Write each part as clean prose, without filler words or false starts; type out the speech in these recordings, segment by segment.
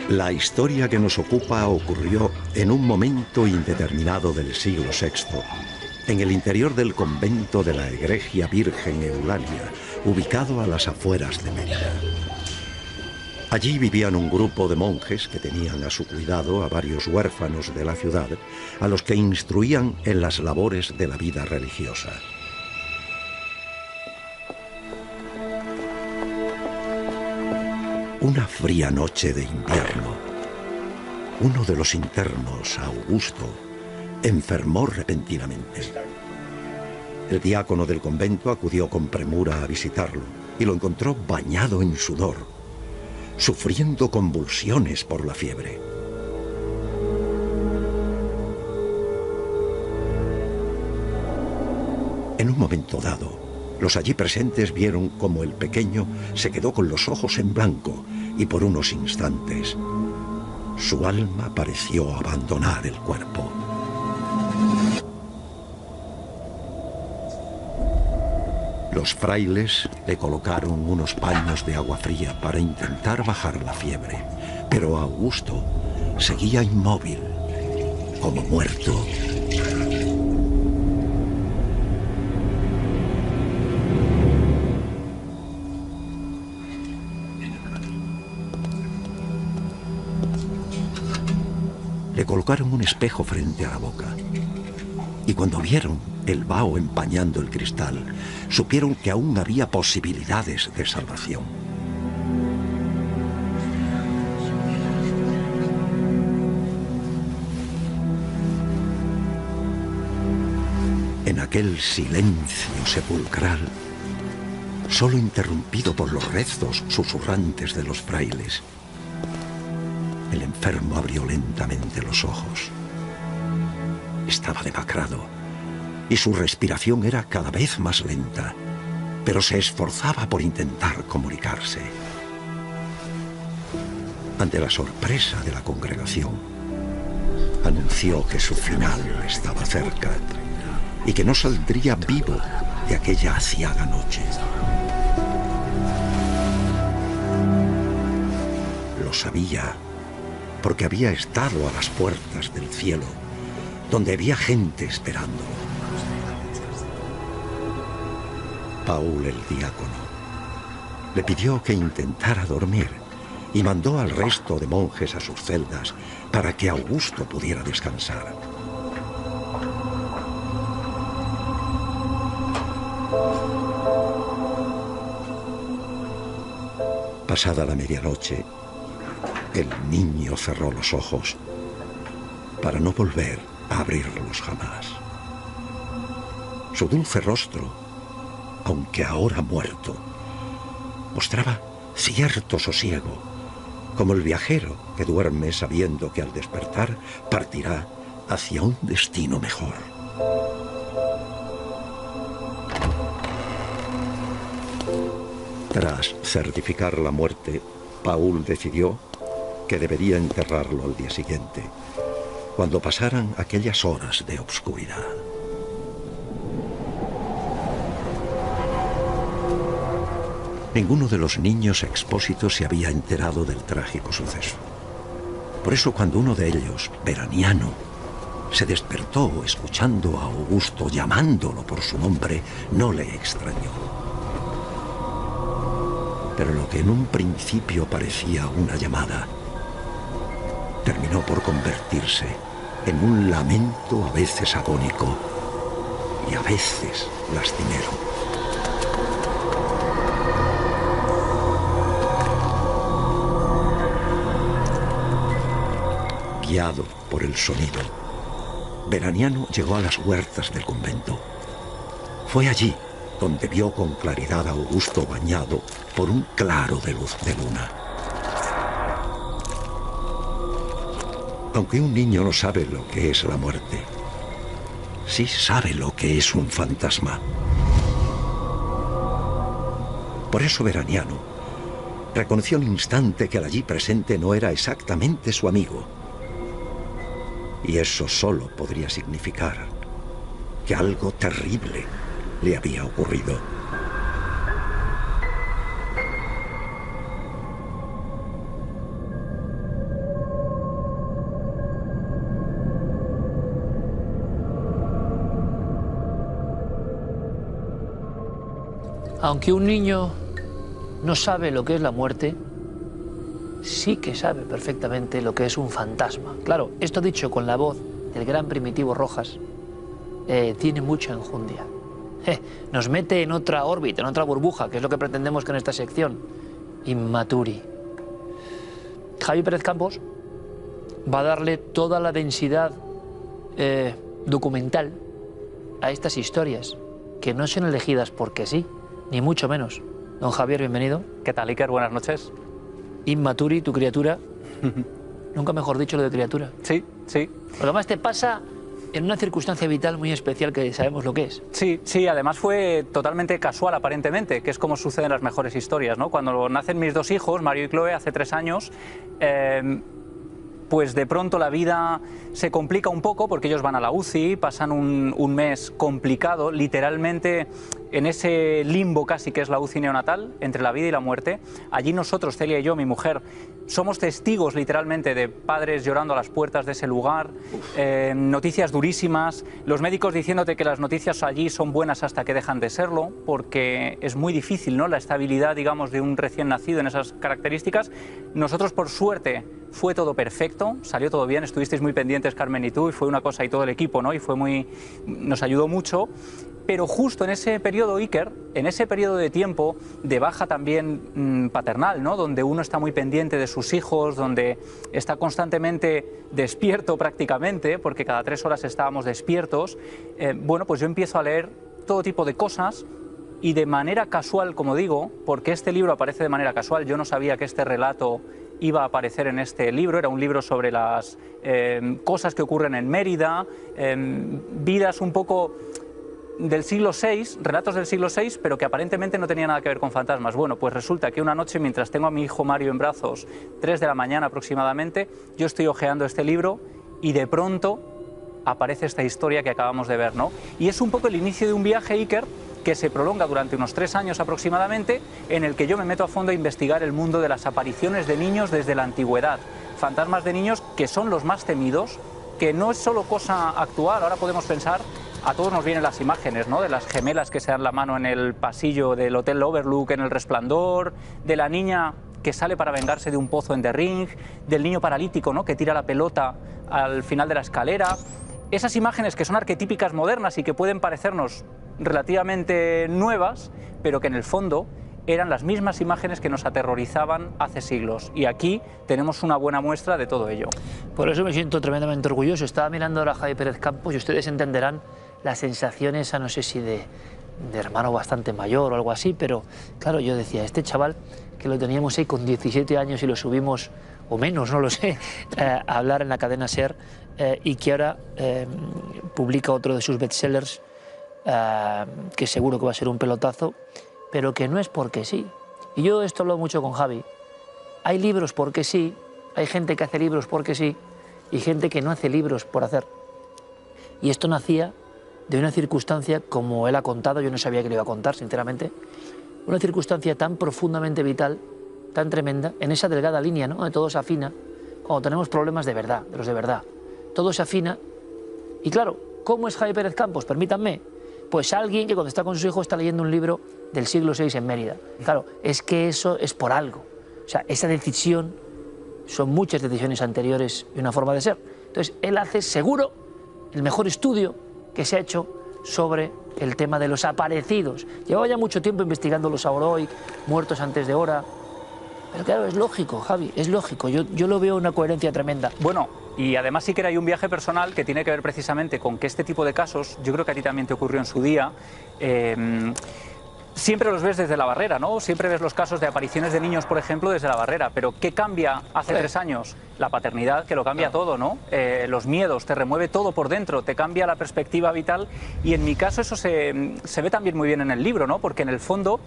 La historia que nos ocupa ocurrió en un momento indeterminado del siglo VI, en el interior del convento de la Egregia Virgen Eulalia, ubicado a las afueras de Mérida. Allí vivían un grupo de monjes que tenían a su cuidado a varios huérfanos de la ciudad, a los que instruían en las labores de la vida religiosa. Una fría noche de invierno, uno de los internos, Augusto, enfermó repentinamente. El diácono del convento acudió con premura a visitarlo y lo encontró bañado en sudor, sufriendo convulsiones por la fiebre. En un momento dado, los allí presentes vieron cómo el pequeño se quedó con los ojos en blanco y por unos instantes su alma pareció abandonar el cuerpo. Los frailes le colocaron unos paños de agua fría para intentar bajar la fiebre, pero Augusto seguía inmóvil, como muerto. Le colocaron un espejo frente a la boca. Y cuando vieron el vaho empañando el cristal, supieron que aún había posibilidades de salvación. En aquel silencio sepulcral, solo interrumpido por los rezos susurrantes de los frailes, el enfermo abrió lentamente los ojos. Estaba demacrado y su respiración era cada vez más lenta, pero se esforzaba por intentar comunicarse. Ante la sorpresa de la congregación, anunció que su final estaba cerca y que no saldría vivo de aquella aciaga noche. Lo sabía porque había estado a las puertas del cielo, donde había gente esperándolo. Paul, el diácono, le pidió que intentara dormir y mandó al resto de monjes a sus celdas para que Augusto pudiera descansar. Pasada la medianoche, el niño cerró los ojos para no volver a abrirlos jamás. Su dulce rostro, aunque ahora muerto, mostraba cierto sosiego, como el viajero que duerme sabiendo que al despertar partirá hacia un destino mejor. Tras certificar la muerte, Paul decidió que debería enterrarlo al día siguiente, cuando pasaran aquellas horas de obscuridad. Ninguno de los niños expósitos se había enterado del trágico suceso. Por eso cuando uno de ellos, Veraniano, se despertó escuchando a Augusto llamándolo por su nombre, no le extrañó. Pero lo que en un principio parecía una llamada, terminó por convertirse en un lamento a veces agónico y a veces lastimero. Guiado por el sonido, Veraniano llegó a las huertas del convento. Fue allí donde vio con claridad a Augusto bañado por un claro de luz de luna. Aunque un niño no sabe lo que es la muerte, sí sabe lo que es un fantasma. Por eso Veraniano reconoció al instante que el allí presente no era exactamente su amigo. Y eso solo podría significar que algo terrible le había ocurrido. Aunque un niño no sabe lo que es la muerte, sí que sabe perfectamente lo que es un fantasma. Claro, esto dicho con la voz del gran Primitivo Rojas, tiene mucha enjundia. Nos mete en otra órbita, en otra burbuja, que es lo que pretendemos con esta sección. Inmaturi. Javi Pérez Campos va a darle toda la densidad documental a estas historias, que no son elegidas porque sí, ni mucho menos. Don Javier, bienvenido. ¿Qué tal, Iker? Buenas noches. Inmaturi, tu criatura. Nunca mejor dicho lo de criatura. Sí, sí. Lo que más te pasa en una circunstancia vital muy especial que sabemos lo que es. Sí, sí, además fue totalmente casual aparentemente, que es como sucede en las mejores historias, ¿no? Cuando nacen mis dos hijos, Mario y Chloe, hace 3 años, pues de pronto la vida se complica un poco porque ellos van a la UCI, pasan un mes complicado, literalmente en ese limbo casi que es la UCI neonatal, entre la vida y la muerte. Allí nosotros, Celia y yo, mi mujer, somos testigos literalmente de padres llorando a las puertas de ese lugar, noticias durísimas, los médicos diciéndote que las noticias allí son buenas hasta que dejan de serlo, porque es muy difícil, ¿no?, la estabilidad, digamos, de un recién nacido en esas características. Nosotros, por suerte, fue todo perfecto, salió todo bien, estuvisteis muy pendientes, Carmen y tú, y fue una cosa y todo el equipo, ¿no? Y fue nos ayudó mucho. Pero justo en ese periodo, Iker, en ese periodo de tiempo de baja también paternal, ¿no?, donde uno está muy pendiente de sus hijos, donde está constantemente despierto prácticamente, porque cada 3 horas estábamos despiertos, bueno, pues yo empiezo a leer todo tipo de cosas y de manera casual, como digo, porque este libro aparece de manera casual, yo no sabía que este relato iba a aparecer en este libro, era un libro sobre las cosas que ocurren en Mérida, vidas un poco del siglo VI, relatos del siglo VI, pero que aparentemente no tenía nada que ver con fantasmas. Bueno, pues resulta que una noche, mientras tengo a mi hijo Mario en brazos, 3 de la mañana aproximadamente, yo estoy hojeando este libro y de pronto aparece esta historia que acabamos de ver, ¿no? Y es un poco el inicio de un viaje, Iker, que se prolonga durante unos 3 años aproximadamente, en el que yo me meto a fondo a investigar el mundo de las apariciones de niños desde la antigüedad. Fantasmas de niños que son los más temidos, que no es solo cosa actual. Ahora podemos pensar, a todos nos vienen las imágenes, ¿no?, de las gemelas que se dan la mano en el pasillo del Hotel Overlook en El Resplandor, de la niña que sale para vengarse de un pozo en The Ring, del niño paralítico, ¿no?, que tira la pelota al final de la escalera. Esas imágenes que son arquetípicas modernas y que pueden parecernos relativamente nuevas, pero que en el fondo eran las mismas imágenes que nos aterrorizaban hace siglos. Y aquí tenemos una buena muestra de todo ello. Por eso me siento tremendamente orgulloso. Estaba mirando ahora a Javi Pérez Campos y ustedes entenderán la sensación esa, no sé si de hermano bastante mayor o algo así, pero claro, yo decía, este chaval que lo teníamos ahí con 17 años y lo subimos, o menos, no lo sé, a hablar en la cadena SER, y que ahora publica otro de sus bestsellers, que seguro que va a ser un pelotazo, pero que no es porque sí. Y yo esto hablo mucho con Javi. Hay libros porque sí, hay gente que hace libros porque sí, y gente que no hace libros por hacer. Y esto nacía de una circunstancia, como él ha contado, yo no sabía que lo iba a contar, sinceramente, una circunstancia tan profundamente vital, tan tremenda, en esa delgada línea, ¿no?, donde todo se afina, cuando tenemos problemas de verdad, de los de verdad. Todo se afina, y claro, ¿cómo es Javi Pérez Campos? Permítanme. Pues alguien que cuando está con su hijo está leyendo un libro del siglo VI en Mérida. Claro, es que eso es por algo. O sea, esa decisión, son muchas decisiones anteriores y una forma de ser. Entonces, él hace seguro el mejor estudio que se ha hecho sobre el tema de los aparecidos. Llevaba ya mucho tiempo investigando los Auroi, muertos antes de hora. Pero claro, es lógico, Javi, es lógico. Yo lo veo una coherencia tremenda. Bueno, y además sí que hay un viaje personal que tiene que ver precisamente con que este tipo de casos, yo creo que a ti también te ocurrió en su día, siempre los ves desde la barrera, ¿no? Siempre ves los casos de apariciones de niños, por ejemplo, desde la barrera. Pero ¿qué cambia hace 3 años? La paternidad, que lo cambia todo, ¿no? Los miedos, te remueve todo por dentro, te cambia la perspectiva vital. Y en mi caso eso se ve también muy bien en el libro, ¿no? Porque en el fondo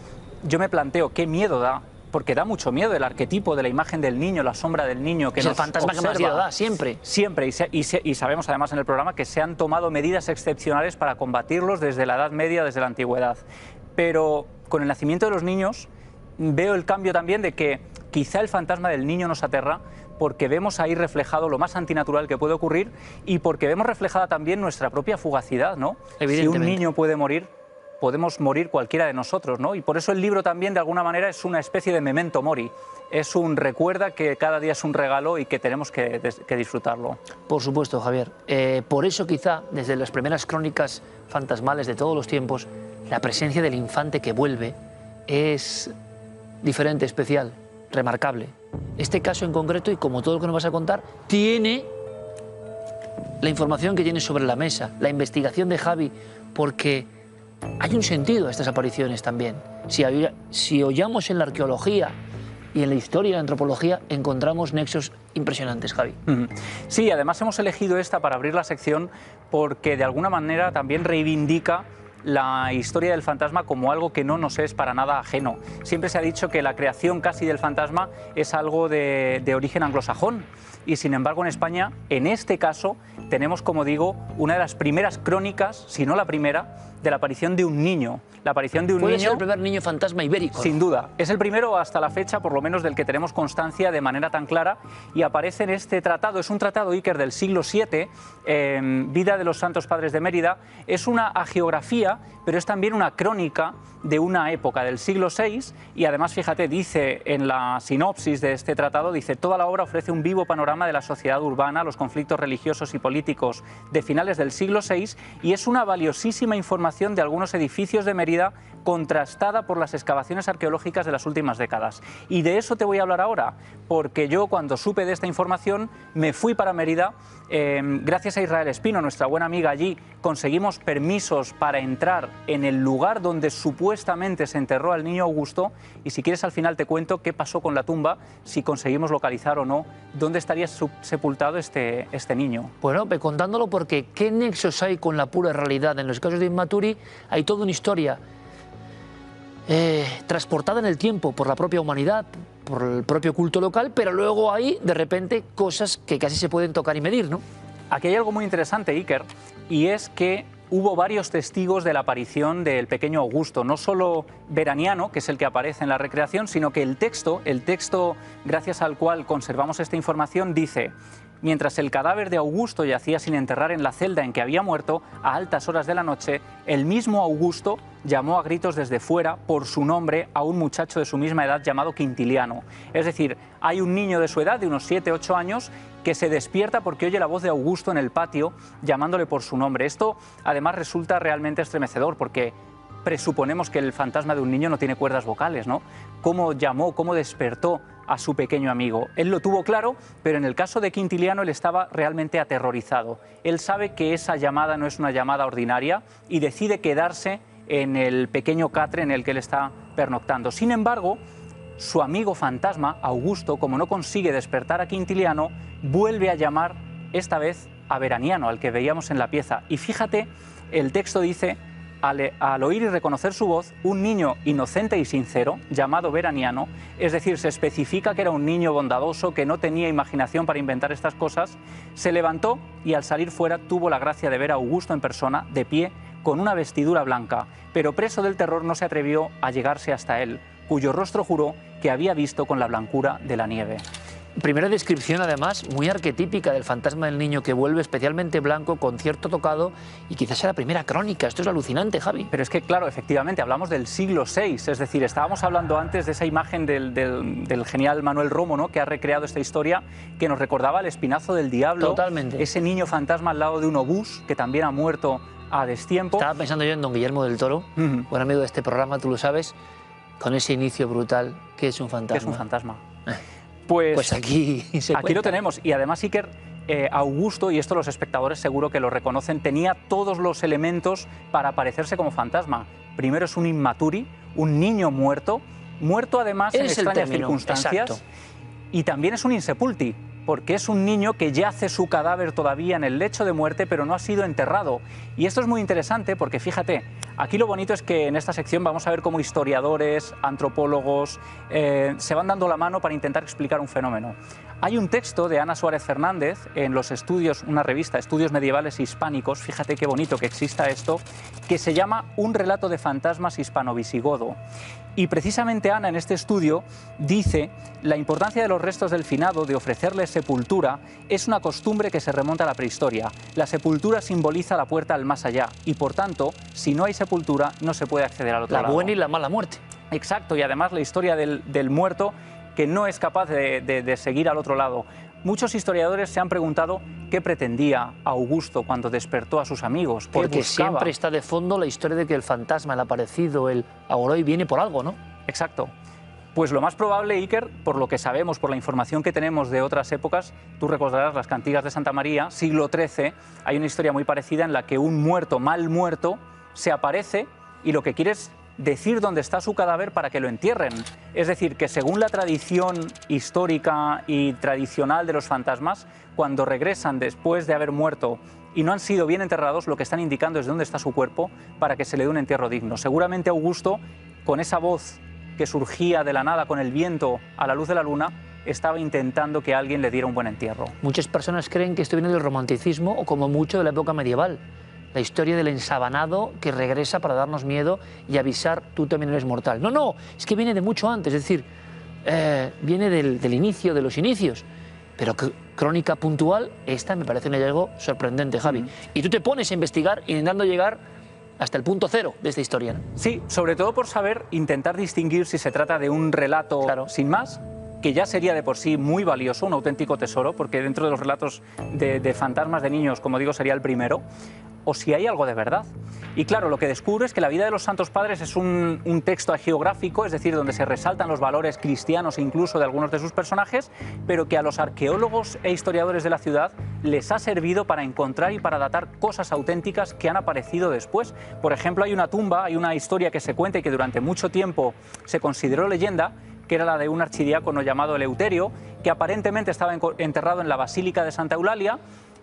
yo me planteo qué miedo da. Porque da mucho miedo el arquetipo de la imagen del niño, la sombra del niño que es nos el fantasma observa. que más miedo da, siempre. Siempre, y sabemos además en el programa que se han tomado medidas excepcionales para combatirlos desde la Edad Media, desde la Antigüedad. Pero con el nacimiento de los niños veo el cambio también de que quizá el fantasma del niño nos aterra porque vemos ahí reflejado lo más antinatural que puede ocurrir y porque vemos reflejada también nuestra propia fugacidad, ¿no? Si un niño puede morir, podemos morir cualquiera de nosotros, ¿no? Y por eso el libro también, de alguna manera, es una especie de memento mori. Es un recuerda que cada día es un regalo y que tenemos que disfrutarlo. Por supuesto, Javier. Por eso quizá, desde las primeras crónicas fantasmales de todos los tiempos, la presencia del infante que vuelve es diferente, especial, remarcable. Este caso en concreto, y como todo lo que nos vas a contar, tiene la información que tiene sobre la mesa, la investigación de Javi, porque hay un sentido a estas apariciones también. Si hollamos en la arqueología y en la historia y la antropología, encontramos nexos impresionantes, Javi. Sí, además hemos elegido esta para abrir la sección porque de alguna manera también reivindica la historia del fantasma como algo que no nos es para nada ajeno. Siempre se ha dicho que la creación casi del fantasma es algo de origen anglosajón, y sin embargo en España, en este caso, tenemos, como digo, una de las primeras crónicas, si no la primera, de la aparición de un niño. La aparición de un niño... Puede ser el primer niño fantasma ibérico. Sin duda. Es el primero hasta la fecha, por lo menos del que tenemos constancia de manera tan clara, y aparece en este tratado. Es un tratado, Iker, del siglo VII, Vida de los Santos Padres de Mérida. Es una hagiografía, pero es también una crónica de una época del siglo VI, y además, fíjate, dice en la sinopsis de este tratado, dice: toda la obra ofrece un vivo panorama de la sociedad urbana, los conflictos religiosos y políticos de finales del siglo VI, y es una valiosísima información de algunos edificios de Mérida contrastada por las excavaciones arqueológicas de las últimas décadas. Y de eso te voy a hablar ahora, porque yo, cuando supe de esta información, me fui para Mérida. Gracias a Israel Espino, nuestra buena amiga allí, conseguimos permisos para entrar en el lugar donde supuestamente se enterró al niño Augusto, y si quieres al final te cuento qué pasó con la tumba, si conseguimos localizar o no dónde estaría sepultado este niño. Bueno, contándolo, porque ¿qué nexos hay con la pura realidad? En los casos de Inmaturi hay toda una historia transportada en el tiempo por la propia humanidad, por el propio culto local, pero luego hay, de repente, cosas que casi se pueden tocar y medir, ¿no? Aquí hay algo muy interesante, Iker, y es que hubo varios testigos de la aparición del pequeño Augusto, no solo Veraniano, que es el que aparece en la recreación, sino que el texto gracias al cual conservamos esta información, dice: mientras el cadáver de Augusto yacía sin enterrar en la celda en que había muerto, a altas horas de la noche, el mismo Augusto llamó a gritos desde fuera por su nombre a un muchacho de su misma edad llamado Quintiliano. Es decir, hay un niño de su edad, de unos 7, 8 años, que se despierta porque oye la voz de Augusto en el patio llamándole por su nombre. Esto además resulta realmente estremecedor, porque presuponemos que el fantasma de un niño no tiene cuerdas vocales, ¿no? ¿Cómo llamó, cómo despertó a su pequeño amigo? Él lo tuvo claro, pero en el caso de Quintiliano él estaba realmente aterrorizado. Él sabe que esa llamada no es una llamada ordinaria y decide quedarse en el pequeño catre en el que él está pernoctando. Sin embargo, su amigo fantasma, Augusto, como no consigue despertar a Quintiliano, vuelve a llamar, esta vez a Veraniano, al que veíamos en la pieza. Y fíjate, el texto dice: al oír y reconocer su voz, un niño inocente y sincero, llamado Veraniano, es decir, se especifica que era un niño bondadoso, que no tenía imaginación para inventar estas cosas, se levantó y al salir fuera tuvo la gracia de ver a Augusto en persona, de pie, con una vestidura blanca, pero preso del terror no se atrevió a llegarse hasta él, cuyo rostro juró que había visto con la blancura de la nieve. Primera descripción, además, muy arquetípica del fantasma del niño que vuelve, especialmente blanco, con cierto tocado, y quizás sea la primera crónica. Esto es alucinante, Javi. Pero es que, claro, efectivamente, hablamos del siglo VI, es decir, estábamos hablando antes de esa imagen del genial Manuel Romo, ¿no?, que ha recreado esta historia, que nos recordaba el espinazo del diablo. Totalmente. Ese niño fantasma al lado de un obús, que también ha muerto a destiempo. Estaba pensando yo en don Guillermo del Toro, buen amigo de este programa, tú lo sabes, con ese inicio brutal, que es un fantasma. ¿Qué es un fantasma? Pues aquí lo tenemos. Y además, Iker, Augusto, y esto los espectadores seguro que lo reconocen, tenía todos los elementos para aparecerse como fantasma. Primero es un inmaturi, un niño muerto además en extrañas circunstancias. Exacto. Y también es un insepulti, porque es un niño que yace su cadáver todavía en el lecho de muerte, pero no ha sido enterrado. Y esto es muy interesante porque, fíjate, aquí lo bonito es que en esta sección vamos a ver cómo historiadores, antropólogos, se van dando la mano para intentar explicar un fenómeno. Hay un texto de Ana Suárez Fernández en los estudios, una revista, Estudios Medievales Hispánicos, fíjate qué bonito que exista esto, que se llama Un relato de fantasmas hispano-visigodo. Y precisamente Ana en este estudio dice la importancia de los restos del finado, de ofrecerles sepultura, es una costumbre que se remonta a la prehistoria. La sepultura simboliza la puerta al más allá y por tanto, si no hay sepultura, no se puede acceder al otro lado. La buena y la mala muerte. Exacto, y además la historia del muerto que no es capaz de seguir al otro lado. Muchos historiadores se han preguntado qué pretendía Augusto cuando despertó a sus amigos. Porque siempre está de fondo la historia de que el fantasma, el aparecido, el agoroi viene por algo, ¿no? Exacto. Pues lo más probable, Iker, por lo que sabemos, por la información que tenemos de otras épocas, tú recordarás las cantigas de Santa María, siglo XIII, hay una historia muy parecida en la que un muerto, mal muerto, se aparece y lo que quiere es decir dónde está su cadáver para que lo entierren. Es decir, que según la tradición histórica y tradicional de los fantasmas, cuando regresan después de haber muerto y no han sido bien enterrados, lo que están indicando es dónde está su cuerpo para que se le dé un entierro digno. Seguramente Augusto, con esa voz que surgía de la nada con el viento a la luz de la luna, estaba intentando que alguien le diera un buen entierro. Muchas personas creen que esto viene del romanticismo o como mucho de la época medieval. La historia del ensabanado que regresa para darnos miedo y avisar, tú también eres mortal. No, no, es que viene de mucho antes, es decir, viene del inicio, de los inicios. Pero crónica puntual, esta me parece un hallazgo sorprendente, Javi. Y tú te pones a investigar intentando llegar hasta el punto cero de esta historia, ¿no? Sí, sobre todo por saber, intentar distinguir si se trata de un relato sin más, que ya sería de por sí muy valioso, un auténtico tesoro, porque dentro de los relatos de fantasmas de niños, como digo, sería el primero, o si hay algo de verdad. Y claro, lo que descubre es que la vida de los Santos Padres es un texto hagiográfico, es decir, donde se resaltan los valores cristianos incluso de algunos de sus personajes, pero que a los arqueólogos e historiadores de la ciudad les ha servido para encontrar y para datar cosas auténticas que han aparecido después. Por ejemplo, hay una tumba, hay una historia que se cuenta y que durante mucho tiempo se consideró leyenda, que era la de un archidiácono llamado Eleuterio, que aparentemente estaba enterrado en la Basílica de Santa Eulalia.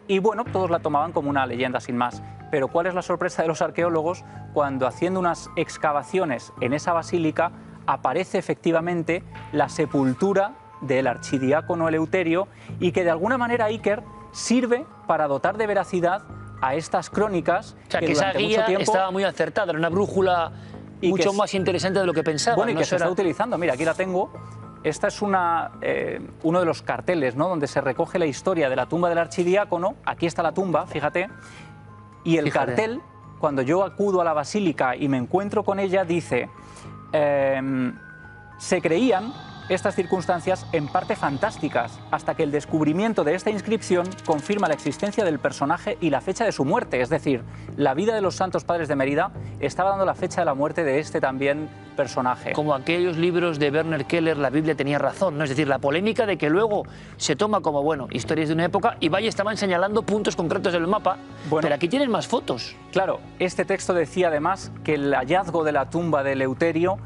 Y bueno, todos la tomaban como una leyenda sin más. Pero ¿cuál es la sorpresa de los arqueólogos cuando haciendo unas excavaciones en esa basílica aparece efectivamente la sepultura del archidiácono Eleuterio y que de alguna manera Iker sirve para dotar de veracidad a estas crónicas? O sea, que esa guía estaba muy acertada, era una brújula mucho más interesante de lo que pensaba. Bueno, y que se está utilizando. Mira, aquí la tengo. Esta es uno de los carteles, ¿no?, donde se recoge la historia de la tumba del archidiácono. Aquí está la tumba, fíjate. Y el cartel, cuando yo acudo a la basílica y me encuentro con ella, dice: se creían estas circunstancias en parte fantásticas, hasta que el descubrimiento de esta inscripción confirma la existencia del personaje y la fecha de su muerte. Es decir, la vida de los Santos Padres de Mérida estaba dando la fecha de la muerte de este también personaje. Como aquellos libros de Werner Keller, la Biblia tenía razón, ¿no? Es decir, la polémica de que luego se toma como, bueno, historias de una época y vaya, estaban señalando puntos concretos del mapa, pero aquí tienes más fotos. Claro, este texto decía además que el hallazgo de la tumba de Eleuterio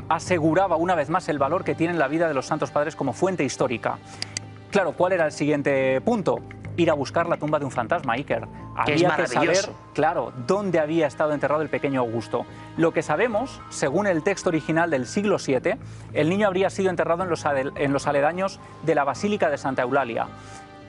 aseguraba una vez más el valor que tiene la vida de los Santos Padres como fuente histórica. Claro, ¿cuál era el siguiente punto? Ir a buscar la tumba de un fantasma, Iker. Había que saber, claro, dónde había estado enterrado el pequeño Augusto. Lo que sabemos, según el texto original del siglo VII, el niño habría sido enterrado en los aledaños de la Basílica de Santa Eulalia.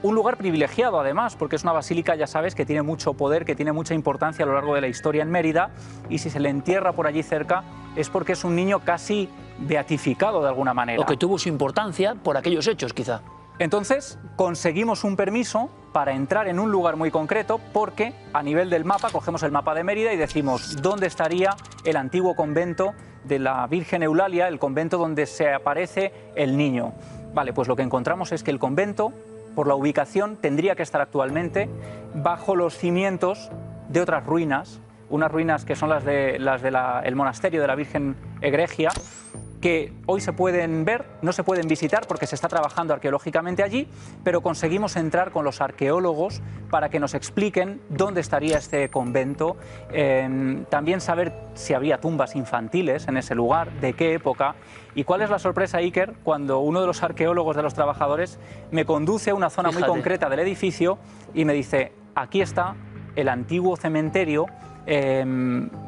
Un lugar privilegiado, además, porque es una basílica, ya sabes, que tiene mucho poder, que tiene mucha importancia a lo largo de la historia en Mérida, y si se le entierra por allí cerca es porque es un niño casi beatificado de alguna manera. O que tuvo su importancia por aquellos hechos, quizá. Entonces, conseguimos un permiso para entrar en un lugar muy concreto porque a nivel del mapa, cogemos el mapa de Mérida y decimos dónde estaría el antiguo convento de la Virgen Eulalia, el convento donde se aparece el niño. Vale, pues lo que encontramos es que el convento, por la ubicación, tendría que estar actualmente bajo los cimientos de otras ruinas, unas ruinas que son las del monasterio de la Virgen Egregia, que hoy se pueden ver, no se pueden visitar porque se está trabajando arqueológicamente allí, pero conseguimos entrar con los arqueólogos para que nos expliquen dónde estaría este convento, también saber si había tumbas infantiles en ese lugar, de qué época. ¿Y cuál es la sorpresa, Iker, cuando uno de los arqueólogos de los trabajadores me conduce a una zona muy concreta del edificio y me dice: aquí está el antiguo cementerio,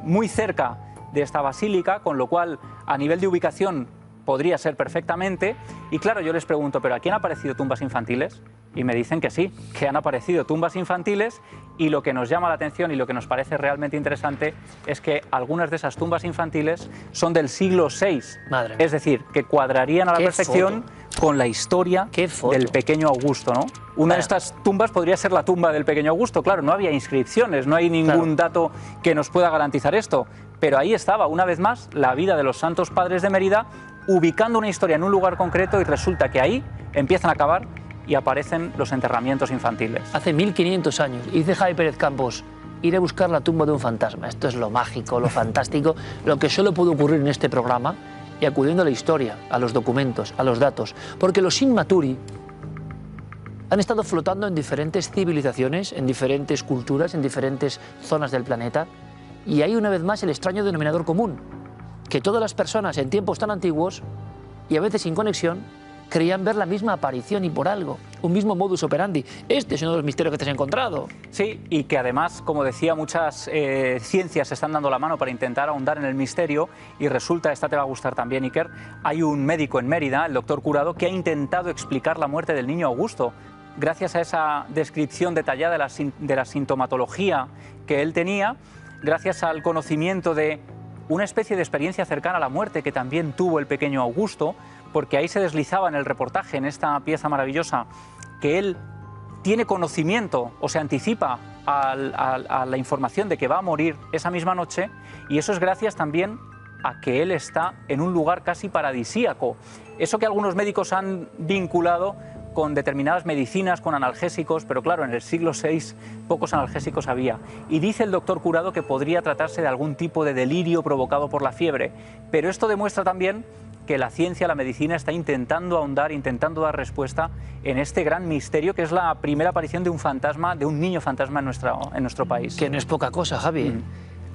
muy cerca de esta basílica, con lo cual a nivel de ubicación podría ser perfectamente. Y claro, yo les pregunto, ¿pero aquí han aparecido tumbas infantiles? Y me dicen que sí, que han aparecido tumbas infantiles, y lo que nos llama la atención y lo que nos parece realmente interesante es que algunas de esas tumbas infantiles son del siglo VI. Madre mía. Es decir, que cuadrarían a la perfección con la historia del pequeño Augusto, ¿no? Una de estas tumbas podría ser la tumba del pequeño Augusto. Claro, no había inscripciones, no hay ningún dato que nos pueda garantizar esto, pero ahí estaba, una vez más, la vida de los santos padres de Mérida, ubicando una historia en un lugar concreto, y resulta que ahí empiezan a acabar y aparecen los enterramientos infantiles. Hace 1500 años, y dice Javi Pérez Campos, ir a buscar la tumba de un fantasma. Esto es lo mágico, lo fantástico, lo que solo puede ocurrir en este programa, y acudiendo a la historia, a los documentos, a los datos, porque los Inmaturi han estado flotando en diferentes civilizaciones, en diferentes culturas, en diferentes zonas del planeta, y hay una vez más el extraño denominador común, que todas las personas en tiempos tan antiguos, y a veces sin conexión, creían ver la misma aparición, y por algo, un mismo modus operandi. Este es uno de los misterios que te has encontrado. Sí, y que además, como decía, muchas ciencias se están dando la mano para intentar ahondar en el misterio, y resulta, esta te va a gustar también, Iker, hay un médico en Mérida, el doctor Curado, que ha intentado explicar la muerte del niño Augusto. Gracias a esa descripción detallada de la sintomatología que él tenía, gracias al conocimiento de una especie de experiencia cercana a la muerte que también tuvo el pequeño Augusto, porque ahí se deslizaba en el reportaje, en esta pieza maravillosa, que él tiene conocimiento o se anticipa a la información de que va a morir esa misma noche, y eso es gracias también a que él está en un lugar casi paradisíaco. Eso que algunos médicos han vinculado con determinadas medicinas, con analgésicos, pero claro, en el siglo VI pocos analgésicos había. Y dice el doctor Curado que podría tratarse de algún tipo de delirio provocado por la fiebre. Pero esto demuestra también que la ciencia, la medicina, está intentando ahondar, intentando dar respuesta en este gran misterio que es la primera aparición de un fantasma, de un niño fantasma en nuestro país. Que no es poca cosa, Javi.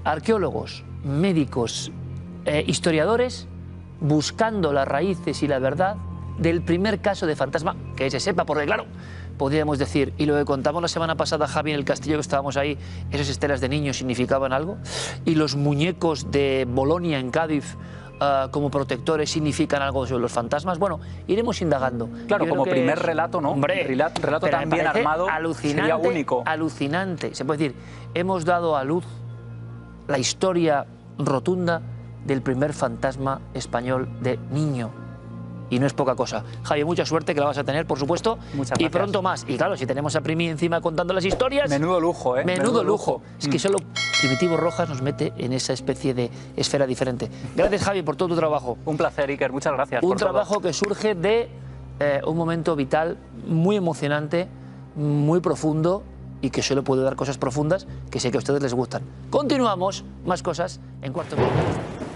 Arqueólogos, médicos, historiadores, buscando las raíces y la verdad del primer caso de fantasma que se sepa, porque claro, podríamos decir, y lo que contamos la semana pasada, Javi, en el castillo que estábamos ahí, esas estelas de niños significaban algo, y los muñecos de Bolonia en Cádiz como protectores significan algo sobre los fantasmas. Bueno, iremos indagando. Claro, como primer relato, ¿no? Hombre, relato también armado, sería único. Alucinante. Se puede decir, hemos dado a luz la historia rotunda del primer fantasma español de niño. Y no es poca cosa. Javi, mucha suerte, que la vas a tener, por supuesto. Muchas y gracias. pronto más. Y claro, si tenemos a Primi encima contando las historias... Menudo lujo, ¿eh? Menudo lujo. Es que solo Primitivo Rojas nos mete en esa especie de esfera diferente. Gracias, Javi, por todo tu trabajo. Un placer, Iker. Muchas gracias. Un trabajo que surge de un momento vital muy emocionante, muy profundo, y que solo puede dar cosas profundas que sé que a ustedes les gustan. Continuamos, más cosas en Cuarto Milenio.